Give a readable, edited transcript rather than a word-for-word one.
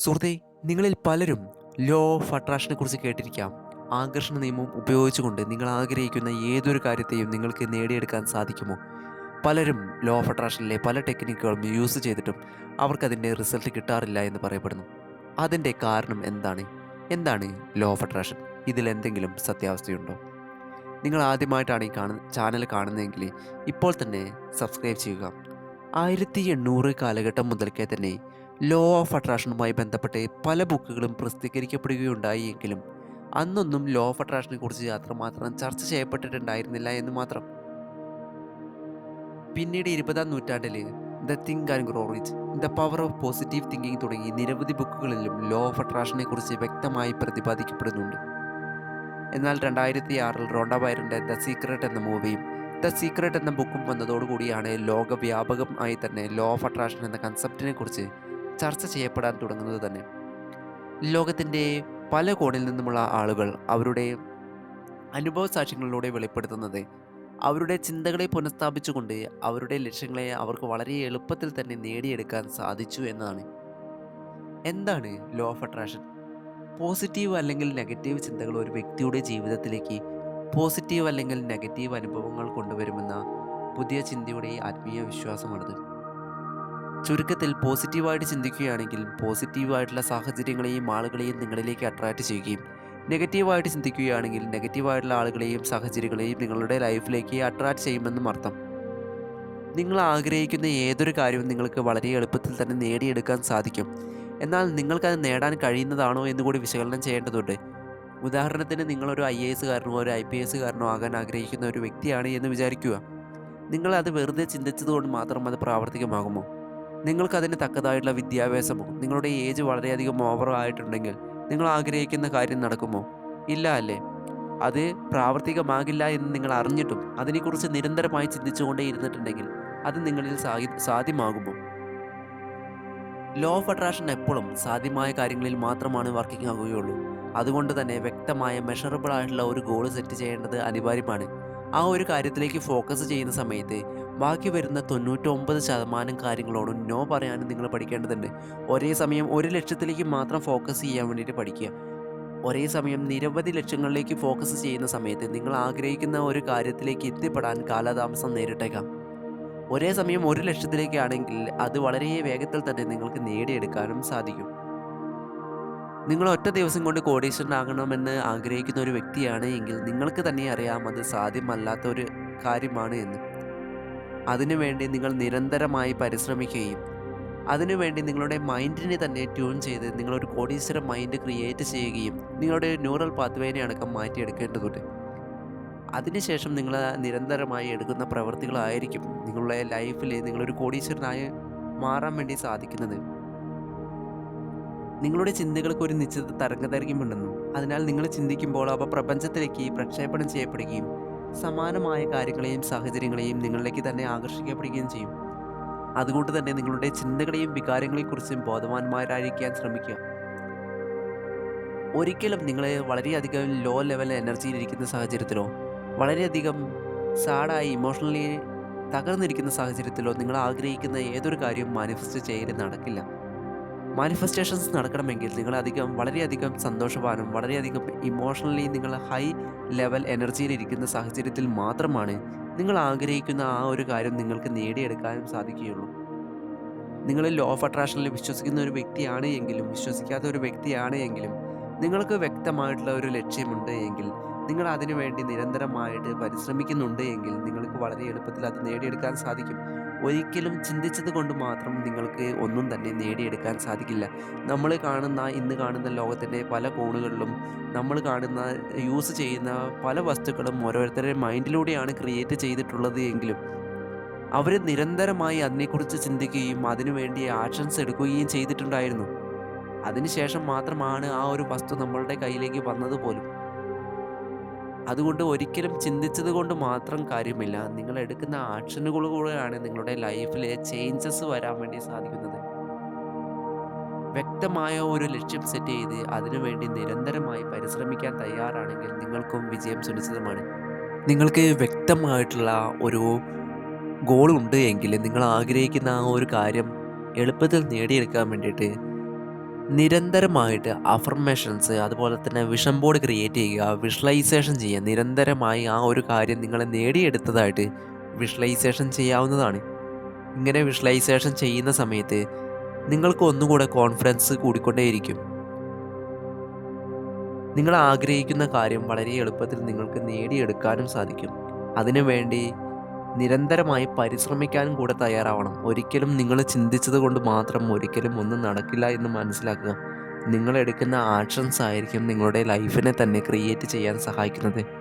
സുഹൃത്തേ, നിങ്ങളിൽ പലരും ലോ ഓഫ് അട്രാക്ഷനെ കുറിച്ച് കേട്ടിരിക്കാം. ആകർഷണ നിയമം ഉപയോഗിച്ചുകൊണ്ട് നിങ്ങൾ ആഗ്രഹിക്കുന്ന ഏതൊരു കാര്യത്തെയും നിങ്ങൾക്ക് നേടിയെടുക്കാൻ സാധിക്കുമോ? പലരും ലോ ഓഫ് അട്രാക്ഷനിലെ പല ടെക്നിക്കുകളും യൂസ് ചെയ്തിട്ടും അവർക്കതിൻ്റെ റിസൾട്ട് കിട്ടാറില്ല എന്ന് പറയപ്പെടുന്നു. അതിൻ്റെ കാരണം എന്താണ്? എന്താണ് ലോ ഓഫ് അട്രാക്ഷൻ? ഇതിലെന്തെങ്കിലും സത്യാവസ്ഥയുണ്ടോ? നിങ്ങൾ ആദ്യമായിട്ടാണ് ഈ ചാനൽ കാണുന്നതെങ്കിൽ ഇപ്പോൾ തന്നെ സബ്സ്ക്രൈബ് ചെയ്യുക. 1800 കാലഘട്ടം മുതൽക്കേ തന്നെ ലോ ഓഫ് അട്രാക്ഷനുമായി ബന്ധപ്പെട്ട് പല ബുക്കുകളും പ്രസിദ്ധീകരിക്കപ്പെടുകയുണ്ടായി എങ്കിലും അന്നൊന്നും ലോ ഓഫ് അട്രാക്ഷനെ കുറിച്ച് അത്രമാത്രം ചർച്ച ചെയ്യപ്പെട്ടിട്ടുണ്ടായിരുന്നില്ല എന്ന് മാത്രം. പിന്നീട് 20-ാം നൂറ്റാണ്ടിൽ the think and grow rich, the power of positive thinking തുടങ്ങി നിരവധി ബുക്കുകളിലും ലോ ഓഫ് അട്രാക്ഷനെ കുറിച്ച് വ്യക്തമായി പ്രതിപാദിക്കപ്പെടുന്നുണ്ട്. എന്നാൽ 2006-ൽ റോണ്ട ബൈറൻ്റെ ദ സീക്രട്ട് എന്ന മൂവിയും ദ സീക്രട്ട് എന്ന ബുക്കും വന്നതോടുകൂടിയാണ് ലോകവ്യാപകമായി തന്നെ ലോ ഓഫ് അട്രാക്ഷൻ എന്ന കൺസെപ്റ്റിനെ കുറിച്ച് ചർച്ച ചെയ്യപ്പെടാൻ തുടങ്ങുന്നത് തന്നെ. ലോകത്തിൻ്റെ പല കോണിൽ നിന്നുമുള്ള ആളുകൾ അവരുടെ അനുഭവ സാക്ഷ്യങ്ങളിലൂടെ വെളിപ്പെടുത്തുന്നത് അവരുടെ ചിന്തകളെ പുനഃസ്ഥാപിച്ചുകൊണ്ട് അവരുടെ ലക്ഷ്യങ്ങളെ അവർക്ക് വളരെ എളുപ്പത്തിൽ തന്നെ നേടിയെടുക്കാൻ സാധിച്ചു എന്നതാണ്. എന്താണ് ലോ ഓഫ് അട്രാക്ഷൻ? പോസിറ്റീവ് അല്ലെങ്കിൽ നെഗറ്റീവ് ചിന്തകൾ ഒരു വ്യക്തിയുടെ ജീവിതത്തിലേക്ക് പോസിറ്റീവ് അല്ലെങ്കിൽ നെഗറ്റീവ് അനുഭവങ്ങൾ കൊണ്ടുവരുമെന്ന പുതിയ ചിന്തയുടെ ആത്മീയ വിശ്വാസമാണിത്. ചുരുക്കത്തിൽ പോസിറ്റീവായിട്ട് ചിന്തിക്കുകയാണെങ്കിൽ പോസിറ്റീവായിട്ടുള്ള സാഹചര്യങ്ങളെയും ആളുകളെയും നിങ്ങളിലേക്ക് അട്രാക്റ്റ് ചെയ്യുകയും നെഗറ്റീവായിട്ട് ചിന്തിക്കുകയാണെങ്കിൽ നെഗറ്റീവായിട്ടുള്ള ആളുകളെയും സാഹചര്യങ്ങളെയും നിങ്ങളുടെ ലൈഫിലേക്ക് അട്രാക്റ്റ് ചെയ്യുമെന്നും അർത്ഥം. നിങ്ങൾ ആഗ്രഹിക്കുന്ന ഏതൊരു കാര്യവും നിങ്ങൾക്ക് വളരെ എളുപ്പത്തിൽ തന്നെ നേടിയെടുക്കാൻ സാധിക്കും. എന്നാൽ നിങ്ങൾക്കത് നേടാൻ കഴിയുന്നതാണോ എന്ന് കൂടി വിശകലനം ചെയ്യേണ്ടതുണ്ട്. ഉദാഹരണത്തിന് നിങ്ങളൊരു IAS കാരനോ ഒരു IPS കാരനോ ആകാൻ ആഗ്രഹിക്കുന്ന ഒരു വ്യക്തിയാണ് എന്ന് വിചാരിക്കുക. നിങ്ങൾ അത് വെറുതെ ചിന്തിച്ചതുകൊണ്ട് മാത്രം അത് പ്രാവർത്തികമാകുമോ? നിങ്ങൾക്കതിന് തക്കതായിട്ടുള്ള വിദ്യാഭ്യാസമോ നിങ്ങളുടെ ഏജ് വളരെയധികം ഓവർ ആയിട്ടുണ്ടെങ്കിൽ നിങ്ങൾ ആഗ്രഹിക്കുന്ന കാര്യം നടക്കുമോ? ഇല്ല അല്ലേ? അത് പ്രാവർത്തികമാകില്ല എന്ന് നിങ്ങൾ അറിഞ്ഞിട്ടും അതിനെക്കുറിച്ച് നിരന്തരമായി ചിന്തിച്ചുകൊണ്ടേ ഇരുന്നിട്ടുണ്ടെങ്കിൽ അത് നിങ്ങളിൽ സാധ്യമാകുമോ? ലോ ഓഫ് അട്രാക്ഷൻ എപ്പോഴും സാധ്യമായ കാര്യങ്ങളിൽ മാത്രമാണ് വർക്കിംഗ് ആകുകയുള്ളൂ. അതുകൊണ്ട് തന്നെ വ്യക്തമായ മെഷറബിൾ ആയിട്ടുള്ള ഒരു ഗോൾ സെറ്റ് ചെയ്യേണ്ടത് അനിവാര്യമാണ്. ആ ഒരു കാര്യത്തിലേക്ക് ഫോക്കസ് ചെയ്യുന്ന സമയത്ത് ബാക്കി വരുന്ന 99% കാര്യങ്ങളോടും നോ പറയാനും നിങ്ങൾ പഠിക്കേണ്ടതുണ്ട്. ഒരേ സമയം ഒരു ലക്ഷ്യത്തിലേക്ക് മാത്രം ഫോക്കസ് ചെയ്യാൻ വേണ്ടിയിട്ട് പഠിക്കുക. ഒരേ സമയം നിരവധി ലക്ഷ്യങ്ങളിലേക്ക് ഫോക്കസ് ചെയ്യുന്ന സമയത്ത് നിങ്ങൾ ആഗ്രഹിക്കുന്ന ഒരു കാര്യത്തിലേക്ക് എത്തിപ്പെടാൻ കാലതാമസം നേരിട്ടേക്കാം. ഒരേ സമയം ഒരു ലക്ഷ്യത്തിലേക്കാണെങ്കിൽ അത് വളരെ വേഗത്തിൽ തന്നെ നിങ്ങൾക്ക് നേടിയെടുക്കാനും സാധിക്കും. നിങ്ങൾ ഒറ്റ ദിവസം കൊണ്ട് കോടീശ്വരനാകണമെന്ന് ആഗ്രഹിക്കുന്ന ഒരു വ്യക്തിയാണ് എങ്കിൽ നിങ്ങൾക്ക് തന്നെ അറിയാം അത് സാധ്യമല്ലാത്ത ഒരു കാര്യമാണ് എന്ന്. അതിനുവേണ്ടി നിങ്ങൾ നിരന്തരമായി പരിശ്രമിക്കുകയും അതിനുവേണ്ടി നിങ്ങളുടെ മൈൻഡിനെ തന്നെ ട്യൂൺ ചെയ്ത് നിങ്ങളൊരു കോടീശ്വര മൈൻഡ് ക്രിയേറ്റ് ചെയ്യുകയും നിങ്ങളുടെ ന്യൂറൽ പാത്വേനെ അടക്കം മാറ്റിയെടുക്കേണ്ടതുണ്ട്. അതിനുശേഷം നിങ്ങൾ നിരന്തരമായി എടുക്കുന്ന പ്രവൃത്തികളായിരിക്കും നിങ്ങളുടെ ലൈഫിൽ നിങ്ങളൊരു കോടീശ്വരനായി മാറാൻ വേണ്ടി സാധിക്കുന്നത്. നിങ്ങളുടെ ചിന്തകൾക്ക് ഒരു നിശ്ചിത തരംഗദൈർഘ്യമുണ്ടെന്നും അതിനാൽ നിങ്ങൾ ചിന്തിക്കുമ്പോൾ അവ പ്രപഞ്ചത്തിലേക്ക് പ്രക്ഷേപണം ചെയ്യപ്പെടുകയും സമാനമായ കാര്യങ്ങളെയും സാഹചര്യങ്ങളെയും നിങ്ങളിലേക്ക് തന്നെ ആകർഷിക്കപ്പെടുകയും ചെയ്യും. അതുകൊണ്ട് തന്നെ നിങ്ങളുടെ ചിന്തകളെയും വികാരങ്ങളെക്കുറിച്ചും ബോധവാന്മാരായിരിക്കാൻ ശ്രമിക്കുക. ഒരിക്കലും നിങ്ങളെ വളരെയധികം ലോ ലെവൽ എനർജിയിലിരിക്കുന്ന സാഹചര്യത്തിലോ വളരെയധികം സാഡായി ഇമോഷണലി തകർന്നിരിക്കുന്ന സാഹചര്യത്തിലോ നിങ്ങൾ ആഗ്രഹിക്കുന്ന ഏതൊരു കാര്യവും മാനിഫെസ്റ്റ് ചെയ്യൽ നടക്കില്ല. മാനിഫെസ്റ്റേഷൻസ് നടക്കണമെങ്കിൽ നിങ്ങൾ വളരെയധികം സന്തോഷവാനും വളരെയധികം ഇമോഷണലി നിങ്ങൾ ഹൈ ലെവൽ എനർജിയിലിരിക്കുന്ന സാഹചര്യത്തിൽ മാത്രമാണ് നിങ്ങൾ ആഗ്രഹിക്കുന്ന ആ ഒരു കാര്യം നിങ്ങൾക്ക് നേടിയെടുക്കാനും സാധിക്കുകയുള്ളൂ. നിങ്ങൾ ലോ ഓഫ് അട്രാക്ഷനിൽ വിശ്വസിക്കുന്ന ഒരു വ്യക്തിയാണ് എങ്കിലും വിശ്വസിക്കാത്ത ഒരു വ്യക്തിയാണ് എങ്കിലും നിങ്ങൾക്ക് വ്യക്തമായിട്ടുള്ള ഒരു ലക്ഷ്യമുണ്ട് എങ്കിൽ നിങ്ങൾ അതിനുവേണ്ടി നിരന്തരമായിട്ട് പരിശ്രമിക്കുന്നുണ്ട് എങ്കിൽ നിങ്ങൾക്ക് വളരെ എളുപ്പത്തിൽ അത് നേടിയെടുക്കാൻ സാധിക്കും. ഒരിക്കലും ചിന്തിച്ചത് കൊണ്ട് മാത്രം നിങ്ങൾക്ക് ഒന്നും തന്നെ നേടിയെടുക്കാൻ സാധിക്കില്ല. ഇന്ന് കാണുന്ന ലോകത്തിൻ്റെ പല കോണുകളിലും നമ്മൾ കാണുന്ന യൂസ് ചെയ്യുന്ന പല വസ്തുക്കളും ഓരോരുത്തരുടെ മൈൻഡിലൂടെയാണ് ക്രിയേറ്റ് ചെയ്തിട്ടുള്ളത് എങ്കിലും അവർ നിരന്തരമായി അതിനെക്കുറിച്ച് ചിന്തിക്കുകയും അതിനുവേണ്ടി ആക്ഷൻസ് എടുക്കുകയും ചെയ്തിട്ടുണ്ടായിരുന്നു. അതിനുശേഷം മാത്രമാണ് ആ ഒരു വസ്തു നമ്മളുടെ കയ്യിലേക്ക് വന്നത് പോലും. അതുകൊണ്ട് ഒരിക്കലും ചിന്തിച്ചത് കൊണ്ട് മാത്രം കാര്യമില്ല. നിങ്ങൾ എടുക്കുന്ന ആക്ഷനുകളിലൂടെയാണ് നിങ്ങളുടെ ലൈഫിലെ ചേഞ്ചസ് വരാൻ വേണ്ടി സാധിക്കുന്നത്. വ്യക്തമായ ഒരു ലക്ഷ്യം സെറ്റ് ചെയ്ത് അതിനുവേണ്ടി നിരന്തരമായി പരിശ്രമിക്കാൻ തയ്യാറാണെങ്കിൽ നിങ്ങൾക്കും വിജയം സുനിശ്ചിതമാണ്. നിങ്ങൾക്ക് വ്യക്തമായിട്ടുള്ള ഒരു ഗോളുണ്ട് എങ്കിൽ നിങ്ങൾ ആഗ്രഹിക്കുന്ന ആ ഒരു കാര്യം എളുപ്പത്തിൽ നേടിയെടുക്കാൻ വേണ്ടിയിട്ട് നിരന്തരമായിട്ട് അഫർമേഷൻസ് അതുപോലെ തന്നെ വിഷൻ ബോർഡ് ക്രിയേറ്റ് ചെയ്യുക, വിഷ്വലൈസേഷൻ ചെയ്യുക. നിരന്തരമായി ആ ഒരു കാര്യം നിങ്ങൾ നേടിയെടുത്തതായിട്ട് വിഷ്വലൈസേഷൻ ചെയ്യാവുന്നതാണ്. ഇങ്ങനെ വിഷ്വലൈസേഷൻ ചെയ്യുന്ന സമയത്ത് നിങ്ങൾക്ക് ഒന്നുകൂടെ കോൺഫിഡൻസ് കൂടിക്കൊണ്ടേയിരിക്കും. നിങ്ങൾ ആഗ്രഹിക്കുന്ന കാര്യം വളരെ എളുപ്പത്തിൽ നിങ്ങൾക്ക് നേടിയെടുക്കാനും സാധിക്കും. അതിനുവേണ്ടി നിരന്തരമായി പരിശ്രമിക്കാനും കൂടെ തയ്യാറാവണം. ഒരിക്കലും നിങ്ങൾ ചിന്തിച്ചത് കൊണ്ട് മാത്രം ഒരിക്കലും ഒന്നും നടക്കില്ല എന്ന് മനസ്സിലാക്കുക. നിങ്ങൾ എടുക്കുന്ന ആക്ഷൻസ് ആയിരിക്കും നിങ്ങളുടെ ലൈഫിനെ തന്നെ ക്രിയേറ്റ് ചെയ്യാൻ സഹായിക്കുന്നത്.